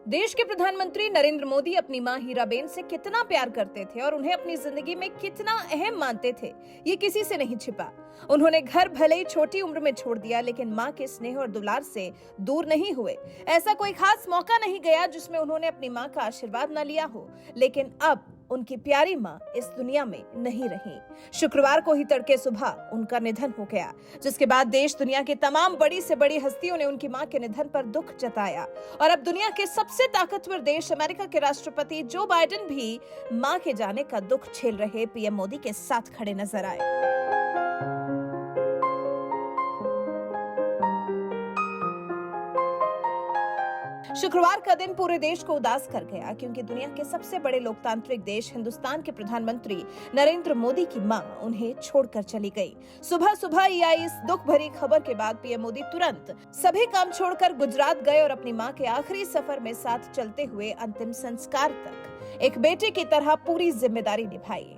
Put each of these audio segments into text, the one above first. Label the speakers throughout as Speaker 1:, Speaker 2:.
Speaker 1: देश के प्रधानमंत्री नरेंद्र मोदी अपनी मां हीराबेन से कितना प्यार करते थे और उन्हें अपनी जिंदगी में कितना अहम मानते थे, ये किसी से नहीं छिपा। उन्होंने घर भले ही छोटी उम्र में छोड़ दिया, लेकिन मां के स्नेह और दुलार से दूर नहीं हुए। ऐसा कोई खास मौका नहीं गया जिसमें उन्होंने अपनी मां का आशीर्वाद न लिया हो, लेकिन अब उनकी प्यारी मां इस दुनिया में नहीं रही। शुक्रवार को ही तड़के सुबह उनका निधन हो गया, जिसके बाद देश दुनिया की तमाम बड़ी से बड़ी हस्तियों ने उनकी मां के निधन पर दुख जताया। और अब दुनिया के सबसे ताकतवर देश अमेरिका के राष्ट्रपति जो बाइडेन भी मां के जाने का दुख झेल रहे पीएम मोदी के साथ खड़े नजर आए। शुक्रवार का दिन पूरे देश को उदास कर गया, क्योंकि दुनिया के सबसे बड़े लोकतांत्रिक देश हिंदुस्तान के प्रधानमंत्री नरेंद्र मोदी की मां उन्हें छोड़कर चली गई। सुबह सुबह ही आई इस दुख भरी खबर के बाद पीएम मोदी तुरंत सभी काम छोड़कर गुजरात गए और अपनी मां के आखिरी सफर में साथ चलते हुए अंतिम संस्कार तक एक बेटे की तरह पूरी जिम्मेदारी निभाई।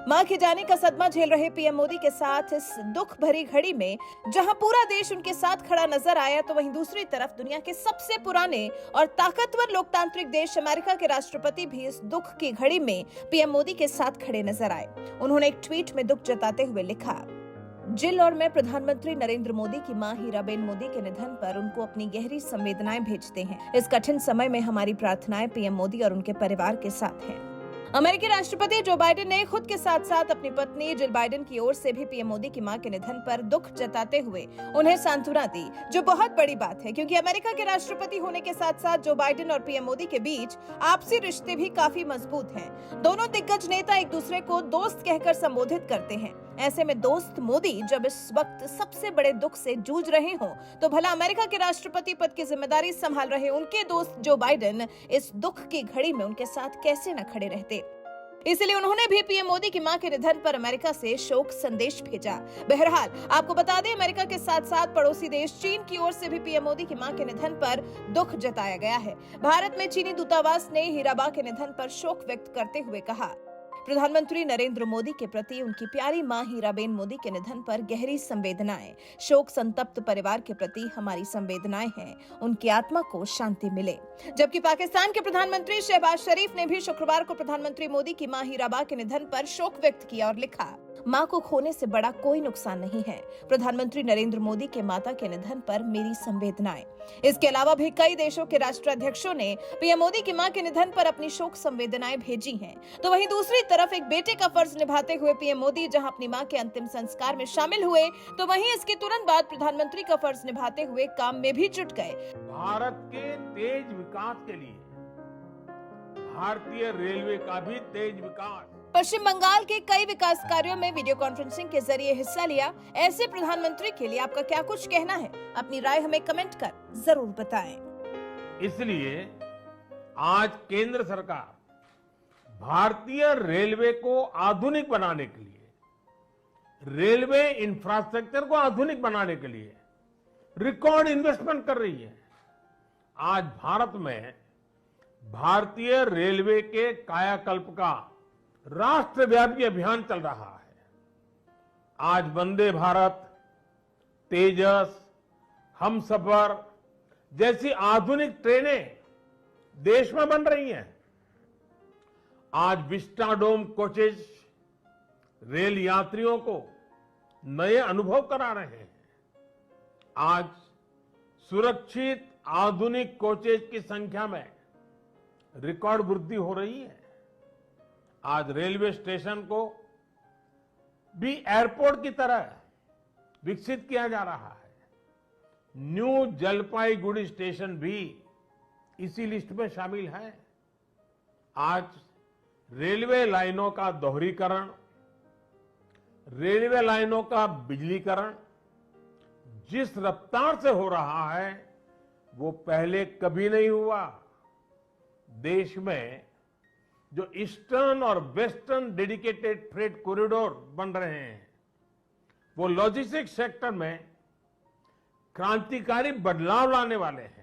Speaker 1: मां के जाने का सदमा झेल रहे पीएम मोदी के साथ इस दुख भरी घड़ी में जहां पूरा देश उनके साथ खड़ा नजर आया, तो वहीं दूसरी तरफ दुनिया के सबसे पुराने और ताकतवर लोकतांत्रिक देश अमेरिका के राष्ट्रपति भी इस दुख की घड़ी में पीएम मोदी के साथ खड़े नजर आए। उन्होंने एक ट्वीट में दुख जताते हुए लिखा, जिल और मैं प्रधानमंत्री नरेंद्र मोदी की मां हीराबेन मोदी के निधन पर उनको अपनी गहरी संवेदनाएं भेजते हैं। इस कठिन समय में हमारी प्रार्थनाएं पीएम मोदी और उनके परिवार के साथ हैं। अमेरिकी राष्ट्रपति जो बाइडेन ने खुद के साथ साथ अपनी पत्नी जिल बाइडेन की ओर से भी पीएम मोदी की मां के निधन पर दुख जताते हुए उन्हें सांत्वना दी, जो बहुत बड़ी बात है, क्योंकि अमेरिका के राष्ट्रपति होने के साथ साथ जो बाइडेन और पीएम मोदी के बीच आपसी रिश्ते भी काफी मजबूत हैं। दोनों दिग्गज नेता एक दूसरे को दोस्त कहकर संबोधित करते हैं। ऐसे में दोस्त मोदी जब इस वक्त सबसे बड़े दुख से जूझ रहे हों, तो भला अमेरिका के राष्ट्रपति पद की जिम्मेदारी संभाल रहे उनके दोस्त जो बाइडेन इस दुख की घड़ी में उनके साथ कैसे न खड़े रहते। इसलिए उन्होंने भी पीएम मोदी की मां के निधन पर अमेरिका से शोक संदेश भेजा। बहरहाल आपको बता दें, अमेरिका के साथ साथ पड़ोसी देश चीन की ओर से भी पीएम मोदी की मां के निधन पर दुख जताया गया है। भारत में चीनी दूतावास ने हीराबा के निधन पर शोक व्यक्त करते हुए कहा, प्रधानमंत्री नरेंद्र मोदी के प्रति उनकी प्यारी मां हीराबेन मोदी के निधन पर गहरी संवेदनाएं। शोक संतप्त परिवार के प्रति हमारी संवेदनाएं हैं, उनकी आत्मा को शांति मिले। जबकि पाकिस्तान के प्रधानमंत्री शहबाज शरीफ ने भी शुक्रवार को प्रधानमंत्री मोदी की मां हीराबा के निधन पर शोक व्यक्त किया और लिखा, मां को खोने से बड़ा कोई नुकसान नहीं है। प्रधानमंत्री नरेंद्र मोदी के माता के निधन पर मेरी संवेदनाएं। इसके अलावा भी कई देशों के राष्ट्राध्यक्षों ने पीएम मोदी की मां के निधन पर अपनी शोक संवेदनाएं भेजी हैं। तो वहीं दूसरी तरफ एक बेटे का फर्ज निभाते हुए पीएम मोदी जहां अपनी मां के अंतिम संस्कार में शामिल हुए, तो वहीं इसके तुरंत बाद प्रधानमंत्री का फर्ज निभाते हुए काम में भी जुट गए।
Speaker 2: भारत के तेज विकास के लिए भारतीय रेलवे का भी तेज विकास।
Speaker 1: पश्चिम बंगाल के कई विकास कार्यों में वीडियो कॉन्फ्रेंसिंग के जरिए हिस्सा लिया। ऐसे प्रधानमंत्री के लिए आपका क्या कुछ कहना है? अपनी राय हमें कमेंट कर जरूर बताएं।
Speaker 2: इसलिए आज केंद्र सरकार भारतीय रेलवे को आधुनिक बनाने के लिए, रेलवे इंफ्रास्ट्रक्चर को आधुनिक बनाने के लिए रिकॉर्ड इन्वेस्टमेंट कर रही है। आज भारत में भारतीय रेलवे के कायाकल्प का राष्ट्रव्यापी अभियान चल रहा है। आज वंदे भारत, तेजस, हमसफर जैसी आधुनिक ट्रेनें देश में बन रही हैं। आज विस्टाडोम कोचेज रेल यात्रियों को नए अनुभव करा रहे हैं। आज सुरक्षित आधुनिक कोचेज की संख्या में रिकॉर्ड वृद्धि हो रही है। आज रेलवे स्टेशन को भी एयरपोर्ट की तरह विकसित किया जा रहा है। न्यू जलपाईगुड़ी स्टेशन भी इसी लिस्ट में शामिल है। आज रेलवे लाइनों का दोहरीकरण, रेलवे लाइनों का बिजलीकरण जिस रफ्तार से हो रहा है, वो पहले कभी नहीं हुआ। देश में जो ईस्टर्न और वेस्टर्न डेडिकेटेड फ्रेट कॉरिडोर बन रहे हैं, वो लॉजिस्टिक्स सेक्टर में क्रांतिकारी बदलाव लाने वाले हैं।